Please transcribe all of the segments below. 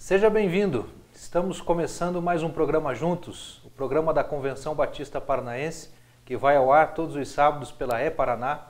Seja bem-vindo. Estamos começando mais um programa juntos, o programa da Convenção Batista Paranaense, que vai ao ar todos os sábados pela E-Paraná,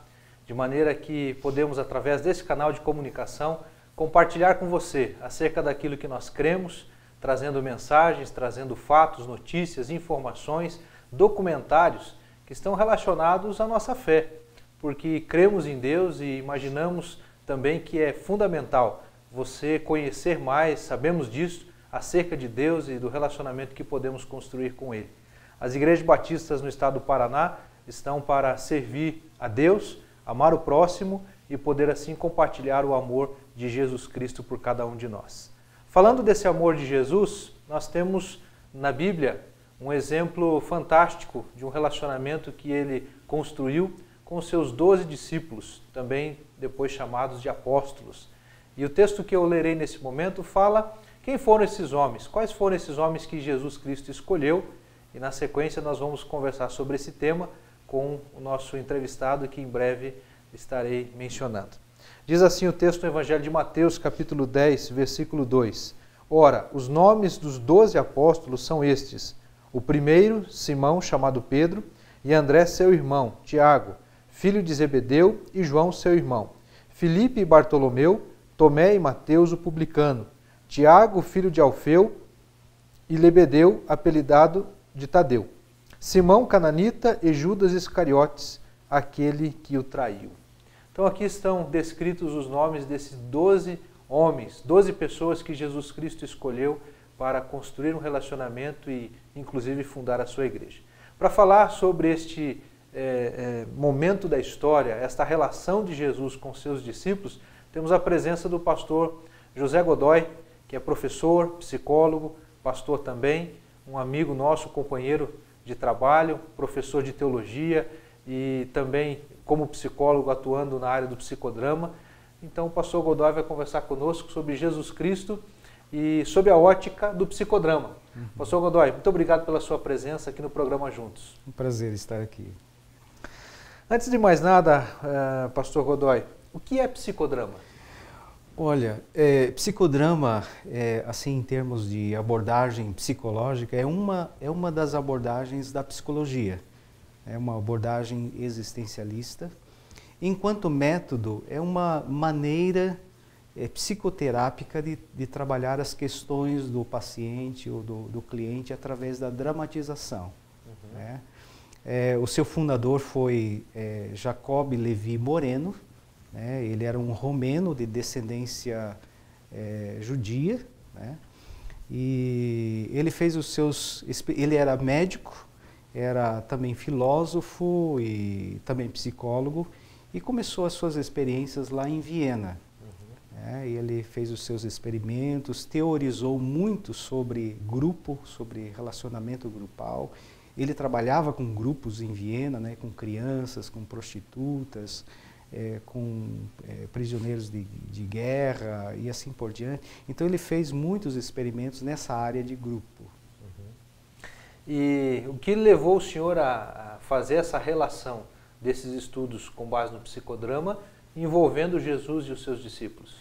de maneira que podemos, através desse canal de comunicação, compartilhar com você acerca daquilo que nós cremos, trazendo mensagens, trazendo fatos, notícias, informações, documentários que estão relacionados à nossa fé, porque cremos em Deus e imaginamos também que é fundamental você conhecer mais, sabemos disso, acerca de Deus e do relacionamento que podemos construir com Ele. As igrejas batistas no estado do Paraná estão para servir a Deus, amar o próximo e poder assim compartilhar o amor de Jesus Cristo por cada um de nós. Falando desse amor de Jesus, nós temos na Bíblia um exemplo fantástico de um relacionamento que Ele construiu com os seus 12 discípulos, também depois chamados de apóstolos. E o texto que eu lerei nesse momento fala quem foram esses homens, quais foram esses homens que Jesus Cristo escolheu, e na sequência nós vamos conversar sobre esse tema com o nosso entrevistado que em breve estarei mencionando. Diz assim o texto do Evangelho de Mateus, capítulo 10, versículo 2. Ora, os nomes dos 12 apóstolos são estes: o primeiro, Simão, chamado Pedro, e André, seu irmão, Tiago, filho de Zebedeu, e João, seu irmão, Filipe e Bartolomeu, Tomé e Mateus, o publicano, Tiago, filho de Alfeu, e Lebedeu, apelidado de Tadeu, Simão cananita e Judas Iscariotes, aquele que o traiu. Então aqui estão descritos os nomes desses 12 homens, 12 pessoas que Jesus Cristo escolheu para construir um relacionamento e inclusive fundar a sua igreja. Para falar sobre este momento da história, esta relação de Jesus com seus discípulos, temos a presença do pastor José Godoy, que é professor, psicólogo, pastor também, um amigo nosso, companheiro de trabalho, professor de teologia e também como psicólogo atuando na área do psicodrama. Então o pastor Godoy vai conversar conosco sobre Jesus Cristo e sobre a ótica do psicodrama. Pastor Godoy, muito obrigado pela sua presença aqui no programa Juntos. Um prazer estar aqui. Antes de mais nada, pastor Godoy, o que é psicodrama? Olha, psicodrama, assim em termos de abordagem psicológica, é uma das abordagens da psicologia. É uma abordagem existencialista. Enquanto método, é uma maneira psicoterápica de trabalhar as questões do paciente ou do cliente através da dramatização. Uhum. Né? O seu fundador foi Jacob Levi Moreno. Ele era um romeno de descendência judia, né? E ele fez ele era médico, era também filósofo e também psicólogo, e começou as suas experiências lá em Viena. Uhum. Ele fez os seus experimentos, teorizou muito sobre grupo, sobre relacionamento grupal. Ele trabalhava com grupos em Viena, né, com crianças, com prostitutas, com prisioneiros de guerra e assim por diante. Então ele fez muitos experimentos nessa área de grupo. Uhum. E o que levou o senhor a fazer essa relação desses estudos com base no psicodrama envolvendo Jesus e os seus discípulos?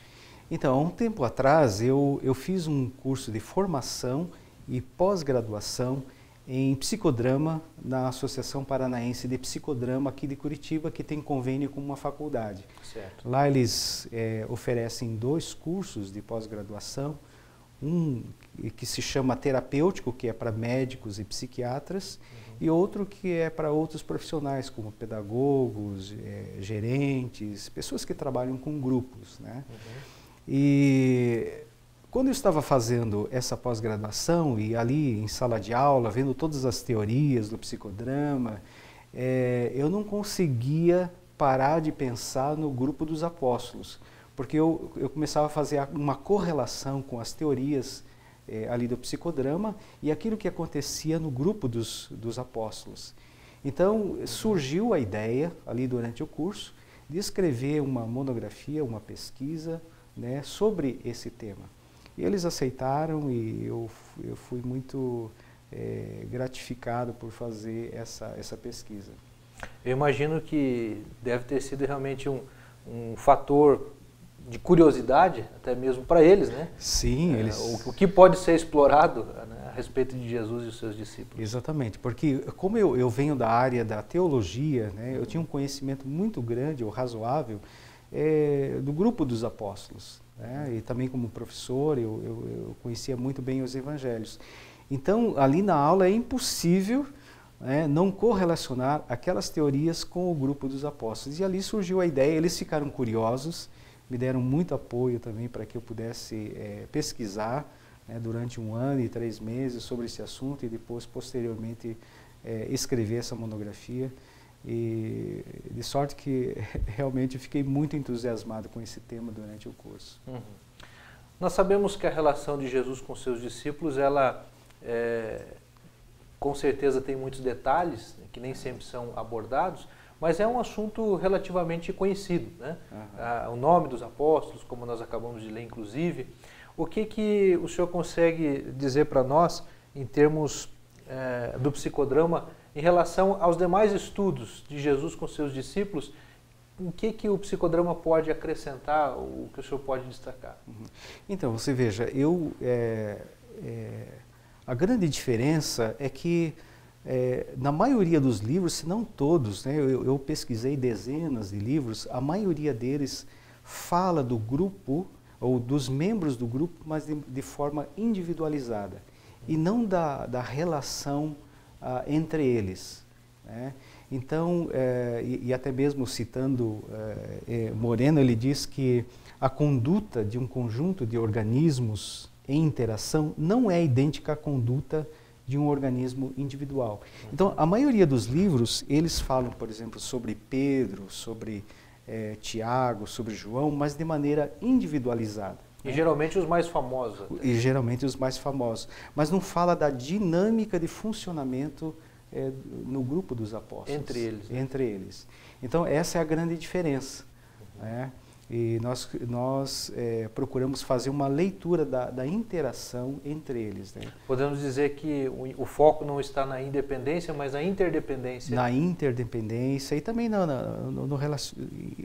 Então, há um tempo atrás eu fiz um curso de formação e pós-graduação em psicodrama na Associação Paranaense de Psicodrama aqui de Curitiba, que tem convênio com uma faculdade. Certo. Lá eles oferecem 2 cursos de pós-graduação, um que se chama terapêutico, que é para médicos e psiquiatras, uhum, e outro que é para outros profissionais, como pedagogos, gerentes, pessoas que trabalham com grupos, né? Uhum. E quando eu estava fazendo essa pós-graduação e ali em sala de aula, vendo todas as teorias do psicodrama, eu não conseguia parar de pensar no grupo dos apóstolos, porque eu começava a fazer uma correlação com as teorias ali do psicodrama e aquilo que acontecia no grupo dos apóstolos. Então surgiu a ideia ali durante o curso de escrever uma monografia, uma pesquisa, né, sobre esse tema. E eles aceitaram e eu fui muito gratificado por fazer essa pesquisa. Eu imagino que deve ter sido realmente um fator de curiosidade, até mesmo para eles, né? Sim, O que pode ser explorado, né, a respeito de Jesus e os seus discípulos. Exatamente, porque como eu venho da área da teologia, né, eu tinha um conhecimento muito grande ou razoável do grupo dos apóstolos, né, e também como professor eu conhecia muito bem os evangelhos. Então, ali na aula é impossível, né, não correlacionar aquelas teorias com o grupo dos apóstolos. E ali surgiu a ideia, eles ficaram curiosos, me deram muito apoio também para que eu pudesse pesquisar, né, durante 1 ano e 3 meses sobre esse assunto e depois, posteriormente, escrever essa monografia. E de sorte que realmente fiquei muito entusiasmado com esse tema durante o curso. Uhum. Nós sabemos que a relação de Jesus com seus discípulos, ela com certeza tem muitos detalhes, que nem sempre são abordados, mas é um assunto relativamente conhecido, né? Uhum. O nome dos apóstolos, como nós acabamos de ler, inclusive. O que o senhor consegue dizer para nós, em termos do psicodrama, em relação aos demais estudos de Jesus com seus discípulos, em que o psicodrama pode acrescentar, o que o senhor pode destacar? Uhum. Então, você veja, a grande diferença é que, na maioria dos livros, se não todos, né, eu pesquisei dezenas de livros, a maioria deles fala do grupo, ou dos membros do grupo, mas de forma individualizada, e não da relação entre eles, né? Então, e até mesmo citando Moreno, ele diz que a conduta de um conjunto de organismos em interação não é idêntica à conduta de um organismo individual. Então, a maioria dos livros, eles falam, por exemplo, sobre Pedro, sobre Tiago, sobre João, mas de maneira individualizada. E geralmente os mais famosos. Até. E geralmente os mais famosos. Mas não fala da dinâmica de funcionamento no grupo dos apóstolos. Entre eles. Né? Entre eles. Então, essa é a grande diferença. Uhum. Né? E nós procuramos fazer uma leitura da interação entre eles. Né? Podemos dizer que o foco não está na independência, mas na interdependência. Na interdependência e também no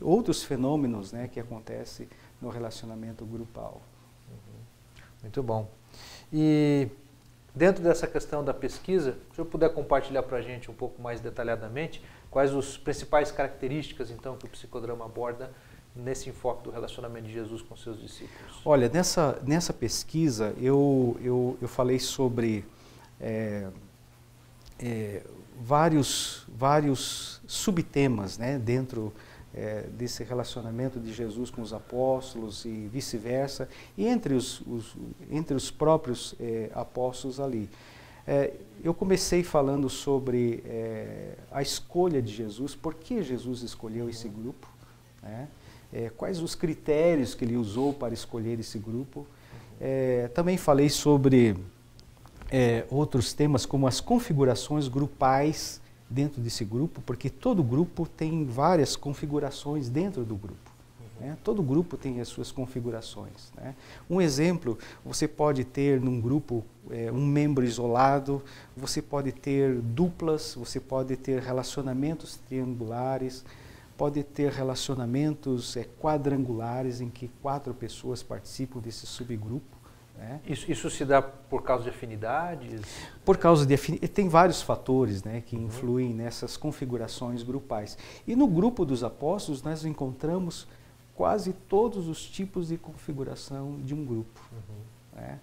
outros fenômenos, né, que acontecem no relacionamento grupal. Uhum. Muito bom. E dentro dessa questão da pesquisa, se o senhor puder compartilhar para a gente um pouco mais detalhadamente, quais as principais características então que o psicodrama aborda nesse enfoque do relacionamento de Jesus com seus discípulos? Olha, nessa pesquisa eu falei sobre vários subtemas, né, dentro desse relacionamento de Jesus com os apóstolos e vice-versa, e entre os próprios apóstolos ali. Eu comecei falando sobre a escolha de Jesus, por que Jesus escolheu esse grupo, né? Quais os critérios que ele usou para escolher esse grupo. Também falei sobre outros temas, como as configurações grupais dentro desse grupo, porque todo grupo tem várias configurações dentro do grupo. Né? Todo grupo tem as suas configurações. Né? Um exemplo, você pode ter num grupo um membro isolado, você pode ter duplas, você pode ter relacionamentos triangulares, pode ter relacionamentos quadrangulares em que 4 pessoas participam desse subgrupo. Né? Isso se dá por causa de afinidades? Por causa de afinidades. Tem vários fatores, né, que influem nessas configurações grupais. E no grupo dos apóstolos nós encontramos quase todos os tipos de configuração de um grupo. Né?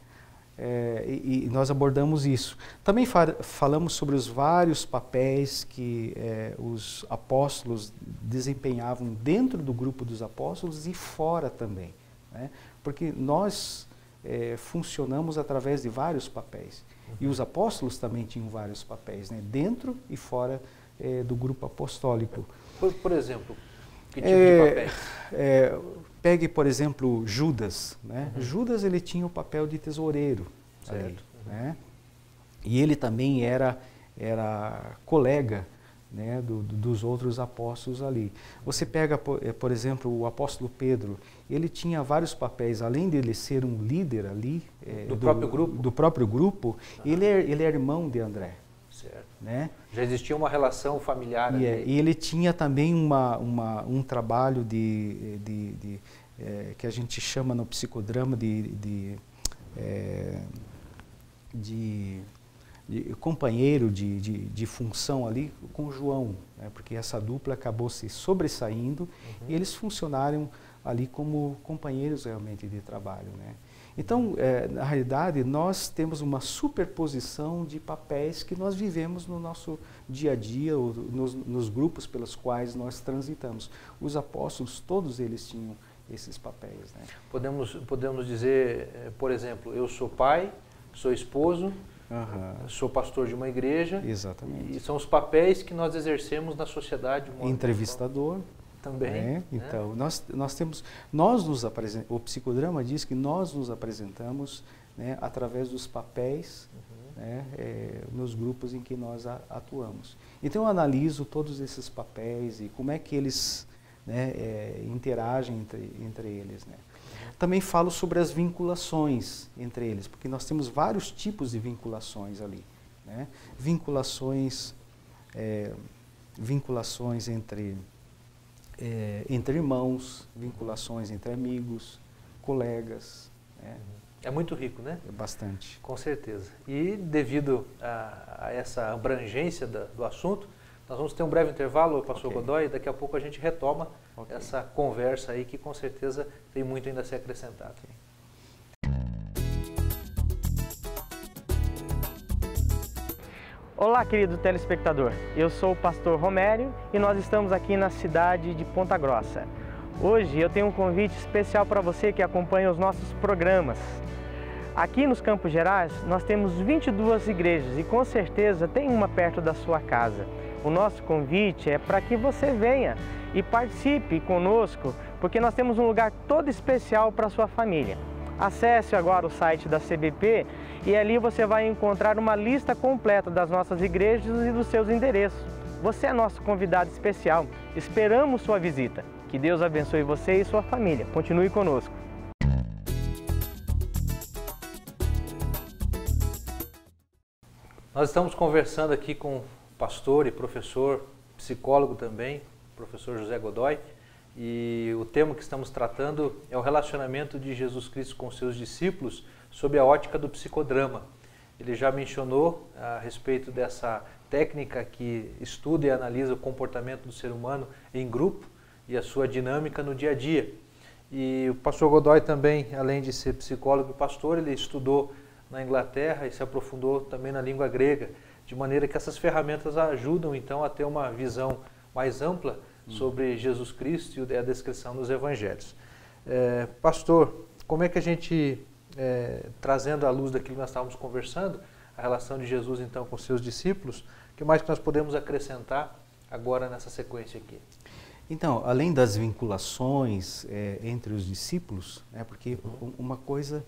E nós abordamos isso. Também falamos sobre os vários papéis que os apóstolos desempenhavam dentro do grupo dos apóstolos e fora também. Né? Porque nós funcionamos através de vários papéis. E os apóstolos também tinham vários papéis, né? Dentro e fora do grupo apostólico. Por exemplo, que tipo de papéis? Pegue, por exemplo, Judas. Né? Judas, ele tinha o papel de tesoureiro. Certo. Ali, né? E ele também era colega, né, dos outros apóstolos ali. Você pega, por exemplo, o apóstolo Pedro, ele tinha vários papéis, além de ele ser um líder ali, do próprio grupo, ele é irmão de André. Certo. Né? Já existia uma relação familiar ali. E ele tinha também um trabalho de que a gente chama no psicodrama de companheiro de função ali com João, né? Porque essa dupla acabou se sobressaindo e eles funcionaram ali como companheiros realmente de trabalho, né? Então, na realidade, nós temos uma superposição de papéis que nós vivemos no nosso dia a dia, ou nos grupos pelos quais nós transitamos. Os apóstolos, todos eles tinham esses papéis, né? Podemos dizer, por exemplo, eu sou pai, sou esposo, sou pastor de uma igreja. Exatamente. E são os papéis que nós exercemos na sociedade. Entrevistador. Também. Né? Então, o psicodrama diz que nós nos apresentamos, né, através dos papéis, né, nos grupos em que nós atuamos. Então, eu analiso todos esses papéis e como é que eles, né, interagem entre eles, né? Também falo sobre as vinculações entre eles, porque nós temos vários tipos de vinculações ali, né? Vinculações entre irmãos, vinculações entre amigos, colegas, né? É muito rico, né? É bastante. Com certeza. E devido a essa abrangência do assunto, nós vamos ter um breve intervalo, pastor Godoy, e daqui a pouco a gente retoma essa conversa aí que com certeza tem muito ainda a ser acrescentado. Olá, querido telespectador. Eu sou o pastor Romério e nós estamos aqui na cidade de Ponta Grossa. Hoje eu tenho um convite especial para você que acompanha os nossos programas. Aqui nos Campos Gerais nós temos 22 igrejas e com certeza tem uma perto da sua casa. O nosso convite é para que você venha e participe conosco, porque nós temos um lugar todo especial para a sua família. Acesse agora o site da CBP e ali você vai encontrar uma lista completa das nossas igrejas e dos seus endereços. Você é nosso convidado especial. Esperamos sua visita. Que Deus abençoe você e sua família. Continue conosco. Nós estamos conversando aqui com o pastor e professor, psicólogo também, professor José Godoy, e o tema que estamos tratando é o relacionamento de Jesus Cristo com seus discípulos sob a ótica do psicodrama. Ele já mencionou a respeito dessa técnica que estuda e analisa o comportamento do ser humano em grupo e a sua dinâmica no dia a dia. E o pastor Godoy também, além de ser psicólogo e pastor, ele estudou na Inglaterra e se aprofundou também na língua grega, de maneira que essas ferramentas ajudam então a ter uma visão mais ampla sobre Jesus Cristo e a descrição dos evangelhos. Pastor, como é que a gente, trazendo à luz daquilo que nós estávamos conversando, a relação de Jesus então com seus discípulos, o que mais que nós podemos acrescentar agora nessa sequência aqui? Então, além das vinculações entre os discípulos, porque uma coisa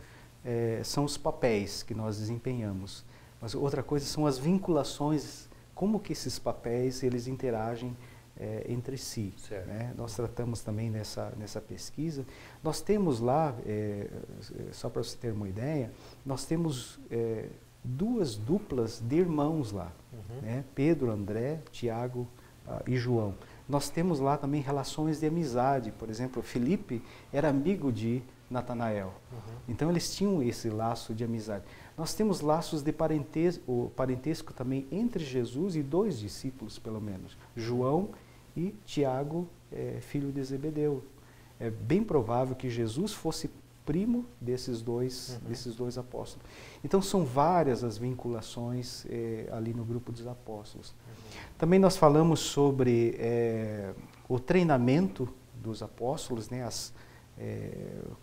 são os papéis que nós desempenhamos, mas outra coisa são as vinculações, como que esses papéis eles interagem entre si, né? Nós tratamos também nessa pesquisa. Nós temos lá, só para você ter uma ideia, nós temos duas duplas de irmãos lá, né? Pedro, André, Tiago e João. Nós temos lá também relações de amizade. Por exemplo, Felipe era amigo de Natanael. Então eles tinham esse laço de amizade. Nós temos laços de parentesco também entre Jesus e dois discípulos, pelo menos, João e Tiago, filho de Zebedeu. É bem provável que Jesus fosse primo desses dois apóstolos. Então são várias as vinculações ali no grupo dos apóstolos. Também nós falamos sobre o treinamento dos apóstolos, né?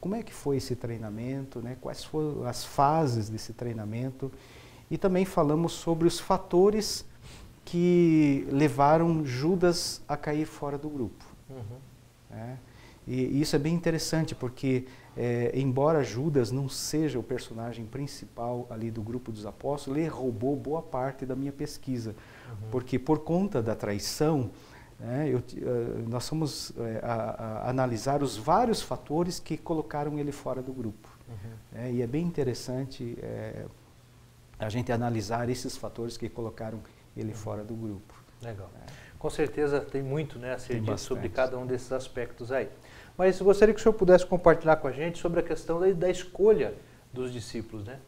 Como é que foi esse treinamento, né? Quais foram as fases desse treinamento, e também falamos sobre os fatores que levaram Judas a cair fora do grupo. Né? E isso é bem interessante porque, embora Judas não seja o personagem principal ali do grupo dos apóstolos, ele roubou boa parte da minha pesquisa, porque por conta da traição, nós fomos a analisar os vários fatores que colocaram ele fora do grupo. E é bem interessante a gente analisar esses fatores que colocaram ele fora do grupo. Legal. Com certeza tem muito, né, a ser dito sobre cada um desses aspectos aí. Mas eu gostaria que o senhor pudesse compartilhar com a gente sobre a questão da escolha dos discípulos, né?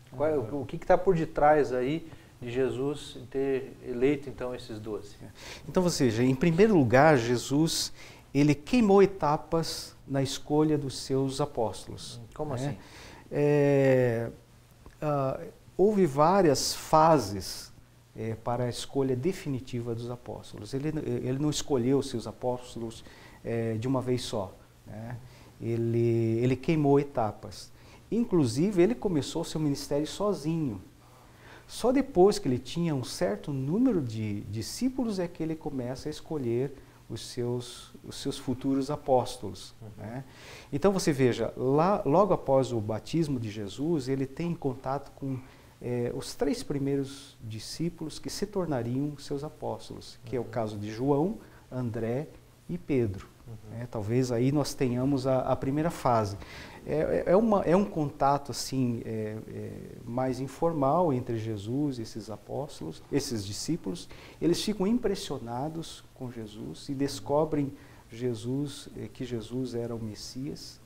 O que está por detrás aí de Jesus ter eleito então esses 12? Então, ou seja, em primeiro lugar, Jesus, ele queimou etapas na escolha dos seus apóstolos. Como assim? Houve várias fases para a escolha definitiva dos apóstolos. Ele não escolheu os seus apóstolos de uma vez só, né? Ele queimou etapas. Inclusive, ele começou seu ministério sozinho. Só depois que ele tinha um certo número de discípulos é que ele começa a escolher os seus futuros apóstolos. Né? Então você veja, logo após o batismo de Jesus, ele tem contato com os 3 primeiros discípulos que se tornariam seus apóstolos, que é o caso de João, André e Pedro. Talvez aí nós tenhamos a primeira fase. É um contato assim mais informal entre Jesus e esses apóstolos, esses discípulos. Eles ficam impressionados com Jesus e descobrem que Jesus era o Messias.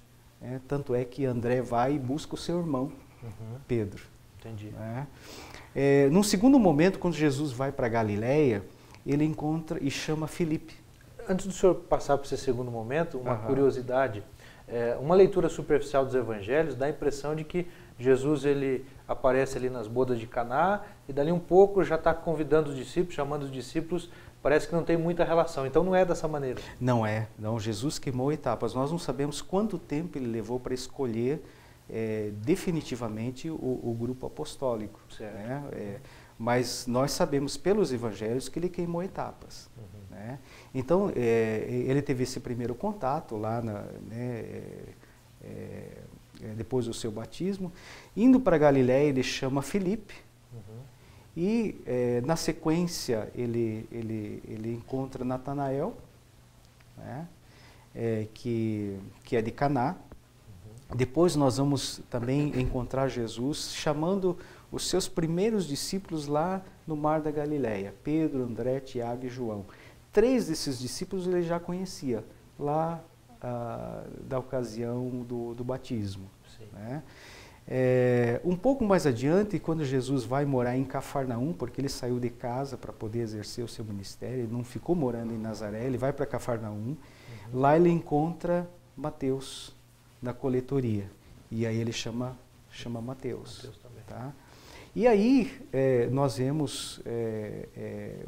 Tanto é que André vai e busca o seu irmão, Pedro. Entendi. Num segundo momento, quando Jesus vai para Galiléia, ele encontra e chama Filipe. Antes do senhor passar para esse segundo momento, uma curiosidade. Uma leitura superficial dos evangelhos dá a impressão de que Jesus ele aparece ali nas bodas de Caná e dali um pouco já está convidando os discípulos, chamando os discípulos, parece que não tem muita relação. Então não é dessa maneira. Não é. Não, Jesus queimou etapas. Nós não sabemos quanto tempo ele levou para escolher definitivamente o grupo apostólico. Né? Mas nós sabemos pelos evangelhos que ele queimou etapas. Né? Então, ele teve esse primeiro contato lá, depois do seu batismo. Indo para Galiléia, ele chama Filipe. E, na sequência, ele encontra Natanael, né? Que é de Caná. Depois nós vamos também encontrar Jesus chamando os seus primeiros discípulos lá no Mar da Galileia, Pedro, André, Tiago e João. 3 desses discípulos ele já conhecia, lá da ocasião do batismo. Né? Um pouco mais adiante, quando Jesus vai morar em Cafarnaum, porque ele saiu de casa para poder exercer o seu ministério, ele não ficou morando em Nazaré, ele vai para Cafarnaum, lá ele encontra Mateus, na coletoria, e aí ele chama Mateus também. Tá? E aí nós vemos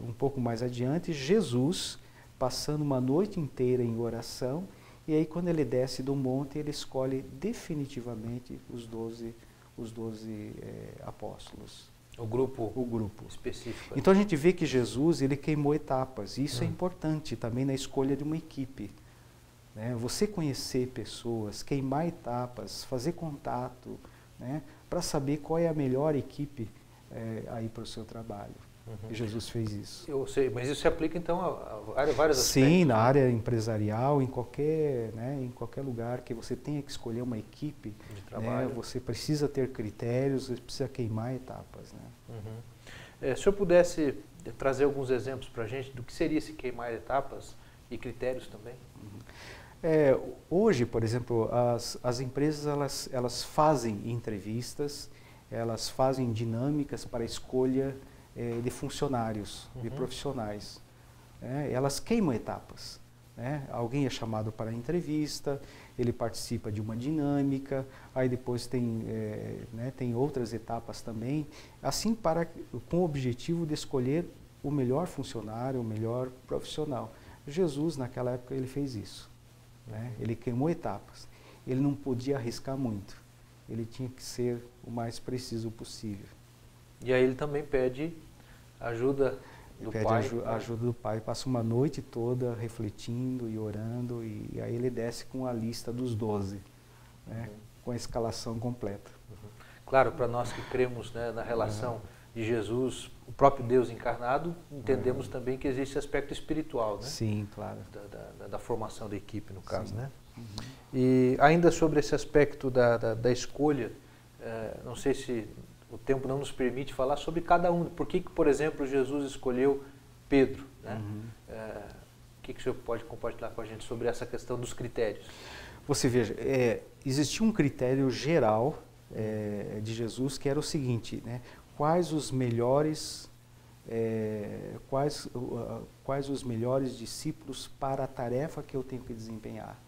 um pouco mais adiante Jesus passando uma noite inteira em oração, e aí quando ele desce do monte ele escolhe definitivamente os 12 apóstolos. O grupo específico. Então a gente vê que Jesus ele queimou etapas, e isso é importante também na escolha de uma equipe. Né? Você conhecer pessoas, queimar etapas, fazer contato, né? Para saber qual é a melhor equipe aí para o seu trabalho. E Jesus fez isso. Eu sei, mas isso se aplica então a vários aspectos? Sim, na área empresarial, em qualquer lugar que você tenha que escolher uma equipe de trabalho, né? Você precisa ter critérios, você precisa queimar etapas. Né? Se o senhor pudesse trazer alguns exemplos para a gente do que seria esse queimar etapas e critérios também? Hoje, por exemplo, as empresas elas fazem entrevistas, elas fazem dinâmicas para a escolha de funcionários, de profissionais. Elas queimam etapas. Né? Alguém é chamado para a entrevista, ele participa de uma dinâmica, aí depois tem outras etapas também, assim com o objetivo de escolher o melhor funcionário, o melhor profissional. Jesus, naquela época, ele fez isso. Né? Ele queimou etapas. Ele não podia arriscar muito. Ele tinha que ser o mais preciso possível. E aí ele também pede ajuda do pai. Pede ajuda do pai. Passa uma noite toda refletindo e orando, e aí ele desce com a lista dos 12, né? Com a escalação completa. Claro, para nós que cremos, né, na relação de Jesus, o próprio Deus encarnado, entendemos também que existe aspecto espiritual, né? Sim, claro. Da formação da equipe, no caso, né? E ainda sobre esse aspecto da escolha, não sei se o tempo não nos permite falar sobre cada um. Por que, por exemplo, Jesus escolheu Pedro, né? O que o senhor pode compartilhar com a gente sobre essa questão dos critérios? Você veja, existia um critério geral de Jesus que era o seguinte, né? Quais os melhores discípulos para a tarefa que eu tenho que desempenhar,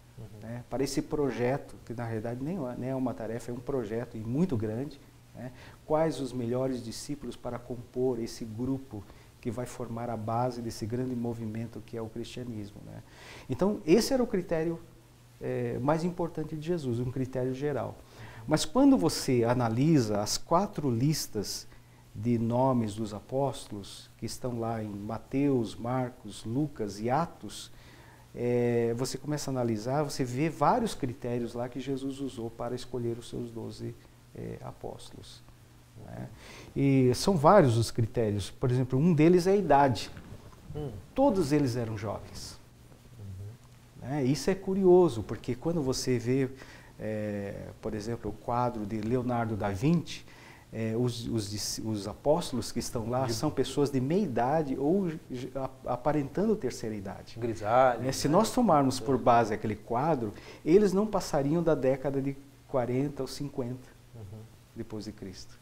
né? Para esse projeto, que na realidade nem é uma tarefa, é um projeto e muito grande, né? Quais os melhores discípulos para compor esse grupo que vai formar a base desse grande movimento que é o cristianismo, né? Então, esse era o critério mais importante de Jesus, um critério geral. Mas quando você analisa as 4 listas de nomes dos apóstolos, que estão lá em Mateus, Marcos, Lucas e Atos, você começa a analisar, você vê vários critérios lá que Jesus usou para escolher os seus 12 apóstolos, né? E são vários os critérios. Por exemplo, um deles é a idade. Todos eles eram jovens. Isso é curioso, porque quando você vê, por exemplo, o quadro de Leonardo da Vinci, os apóstolos que estão lá são pessoas de meia idade ou aparentando terceira idade. Grisalhos. Se nós tomarmos por base aquele quadro, eles não passariam da década de 40 ou 50 depois de Cristo.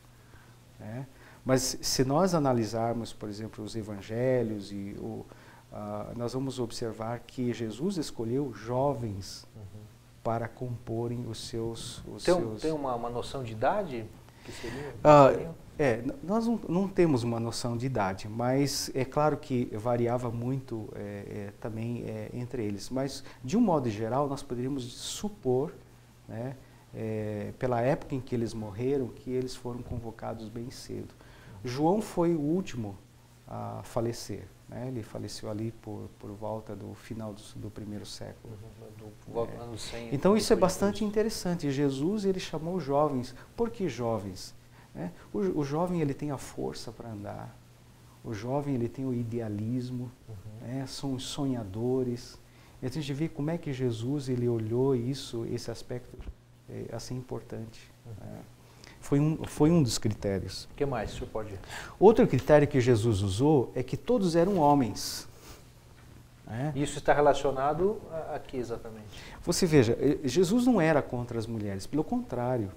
Mas se nós analisarmos, por exemplo, os evangelhos, nós vamos observar que Jesus escolheu jovens para comporem os seus... Tem uma noção de idade que seria? Nós não temos uma noção de idade, mas é claro que variava muito também entre eles. Mas, de um modo geral, nós poderíamos supor, né, pela época em que eles morreram, que eles foram convocados bem cedo. João foi o último a falecer, né? Ele faleceu ali por volta do final do primeiro século. Ano 100, então isso é bastante interessante. Jesus, ele chamou jovens. Por que jovens? O jovem, ele tem a força para andar. O jovem, ele tem o idealismo, são os sonhadores. E a gente vê como é que Jesus, ele olhou esse aspecto assim importante. Foi um dos critérios. O que mais o senhor pode dizer? Outro critério que Jesus usou é que todos eram homens. Isso está relacionado a que exatamente? Você veja, Jesus não era contra as mulheres, pelo contrário.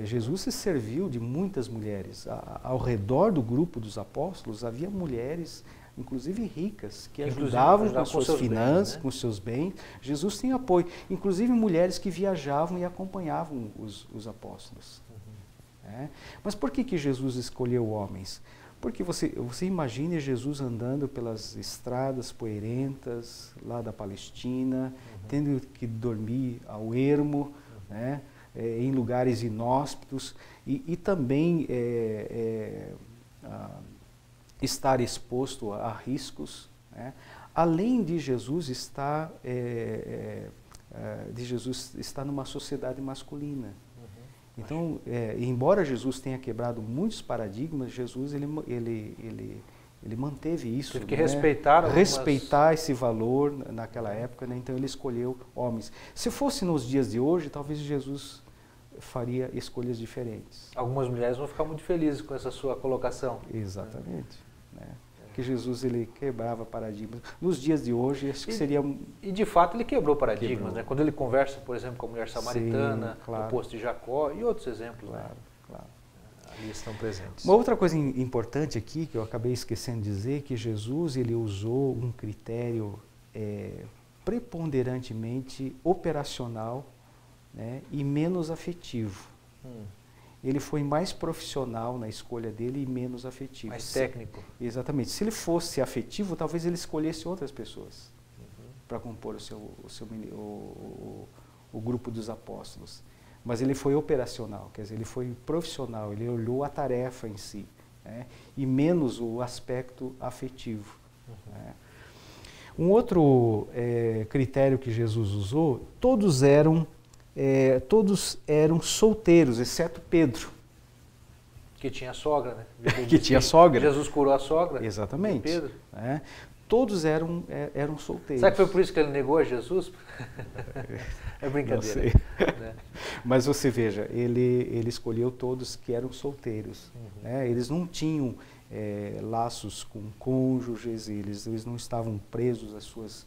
Jesus se serviu de muitas mulheres. Ao redor do grupo dos apóstolos havia mulheres, inclusive ricas, que ajudavam com suas finanças, com seus bens. Jesus tinha apoio, inclusive mulheres que viajavam e acompanhavam os apóstolos. Mas por que Jesus escolheu homens? Porque você imagine Jesus andando pelas estradas poeirentas lá da Palestina, tendo que dormir ao ermo, em lugares inóspitos, e também estar exposto a riscos, além de Jesus estar numa sociedade masculina. Então, embora Jesus tenha quebrado muitos paradigmas, Jesus ele manteve isso. Teve que respeitar esse valor naquela época, né? Então ele escolheu homens. Se fosse nos dias de hoje, talvez Jesus faria escolhas diferentes. Algumas mulheres vão ficar muito felizes com essa sua colocação. Exatamente. Que Jesus, ele quebrava paradigmas. Nos dias de hoje, acho que seria... E de fato ele quebrou paradigmas, né? Quando ele conversa, por exemplo, com a mulher samaritana, no poço de Jacó e outros exemplos. Claro. Ali estão presentes. Uma outra coisa importante aqui, que eu acabei esquecendo de dizer, que Jesus, ele usou um critério preponderantemente operacional, né, e menos afetivo. Ele foi mais profissional na escolha dele e menos afetivo. Mais técnico. Exatamente. Se ele fosse afetivo, talvez ele escolhesse outras pessoas para compor o grupo dos apóstolos. Mas ele foi operacional, quer dizer, ele foi profissional, ele olhou a tarefa em si, né, e menos o aspecto afetivo. Um outro critério que Jesus usou, todos eram solteiros, exceto Pedro. Que tinha sogra, né? Que tinha sogra. Jesus curou a sogra. Exatamente. Pedro. todos eram solteiros. Será que foi por isso que ele negou a Jesus? É brincadeira. Não sei. Né? Mas você veja, ele escolheu todos que eram solteiros. Né? Eles não tinham laços com cônjuges, eles não estavam presos às suas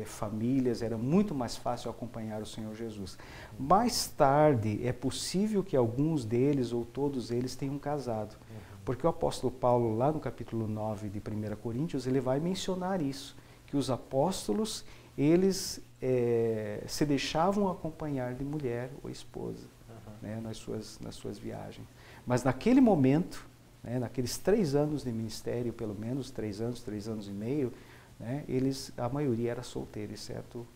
famílias, era muito mais fácil acompanhar o Senhor Jesus. Mais tarde, é possível que alguns deles ou todos eles tenham casado. Porque o apóstolo Paulo, lá no capítulo 9 de 1 Coríntios, ele vai mencionar isso, que os apóstolos, eles se deixavam acompanhar de mulher ou esposa, né, nas suas viagens. Mas naquele momento, né, naqueles 3 anos de ministério, pelo menos 3 anos e meio, né, a maioria era solteira, exceto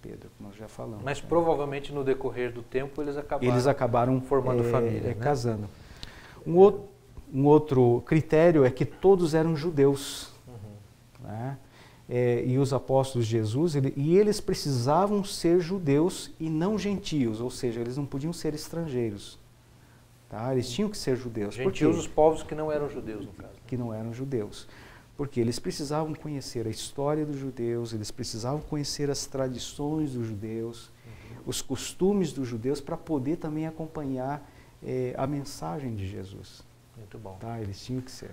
Pedro, que nós já falamos. Mas né? provavelmente no decorrer do tempo eles acabaram formando família, né? casando. Um outro critério é que todos eram judeus. Né? E os apóstolos de Jesus, eles precisavam ser judeus e não gentios, ou seja, eles não podiam ser estrangeiros. Tá? Eles tinham que ser judeus. Gentios, os povos que não eram judeus, no caso. Que não eram judeus. Porque eles precisavam conhecer a história dos judeus, eles precisavam conhecer as tradições dos judeus, os costumes dos judeus, para poder também acompanhar a mensagem de Jesus. Muito bom. Tá? Eles tinham que ser.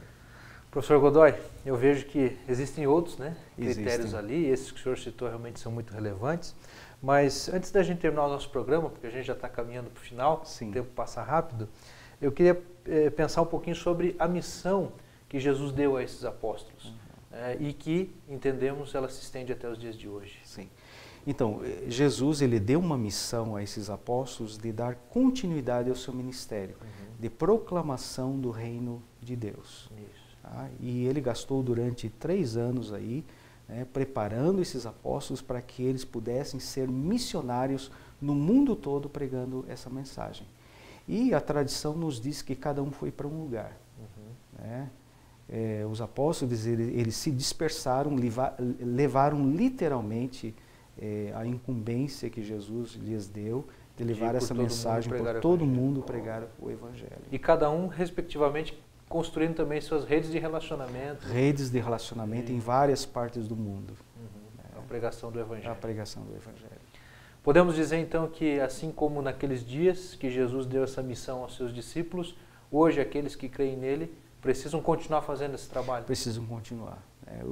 Professor Godoy, eu vejo que existem outros, né, critérios Existem. ali, esses que o senhor citou realmente são muito relevantes, mas antes da gente terminar o nosso programa, porque a gente já está caminhando para o final, Sim. o tempo passa rápido, eu queria pensar um pouquinho sobre a missão que Jesus deu a esses apóstolos e que, entendemos, ela se estende até os dias de hoje. Sim. Então, Jesus, ele deu uma missão a esses apóstolos de dar continuidade ao seu ministério, de proclamação do reino de Deus. Isso. Tá? E ele gastou durante 3 anos aí, né, preparando esses apóstolos para que eles pudessem ser missionários no mundo todo pregando essa mensagem. E a tradição nos diz que cada um foi para um lugar. Né? Os apóstolos, eles se dispersaram, levaram literalmente a incumbência que Jesus lhes deu de levar essa mensagem por todo mundo, pregar o Evangelho. E cada um, respectivamente, construindo também suas redes de relacionamento. Redes de relacionamento em várias partes do mundo. A pregação do Evangelho. A pregação do Evangelho. Podemos dizer então que, assim como naqueles dias que Jesus deu essa missão aos seus discípulos, hoje aqueles que creem nele precisam continuar fazendo esse trabalho? Precisam continuar.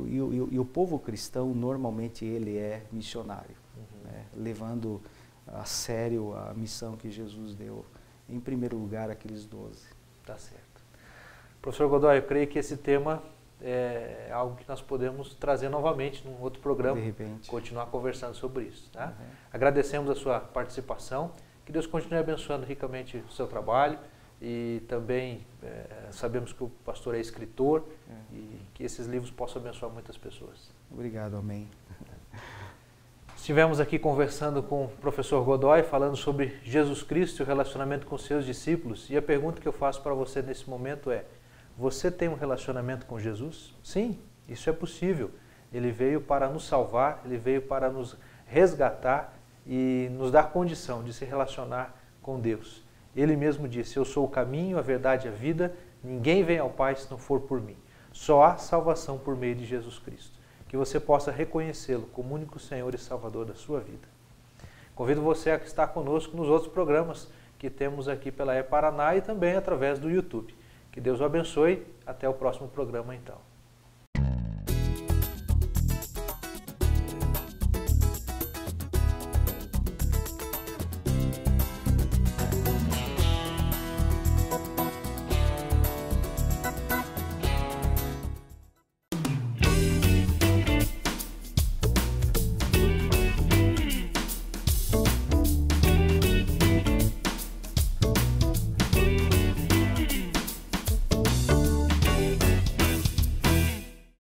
E o povo cristão, normalmente, ele é missionário, né, levando a sério a missão que Jesus deu, em primeiro lugar, àqueles 12. Tá certo. Professor Godoy, eu creio que esse tema é algo que nós podemos trazer novamente num outro programa, de repente, continuar conversando sobre isso. Tá? Agradecemos a sua participação, que Deus continue abençoando ricamente o seu trabalho e também sabemos que o pastor é escritor e que esses livros possam abençoar muitas pessoas. Obrigado, amém. Estivemos aqui conversando com o professor Godoy, falando sobre Jesus Cristo e o relacionamento com seus discípulos, e a pergunta que eu faço para você nesse momento é: você tem um relacionamento com Jesus? Sim, isso é possível. Ele veio para nos salvar, ele veio para nos resgatar e nos dar condição de se relacionar com Deus. Ele mesmo disse: eu sou o caminho, a verdade e a vida, ninguém vem ao Pai se não for por mim. Só há salvação por meio de Jesus Cristo. Que você possa reconhecê-lo como único Senhor e Salvador da sua vida. Convido você a estar conosco nos outros programas que temos aqui pela E-Paraná e também através do YouTube. Que Deus o abençoe. Até o próximo programa, então.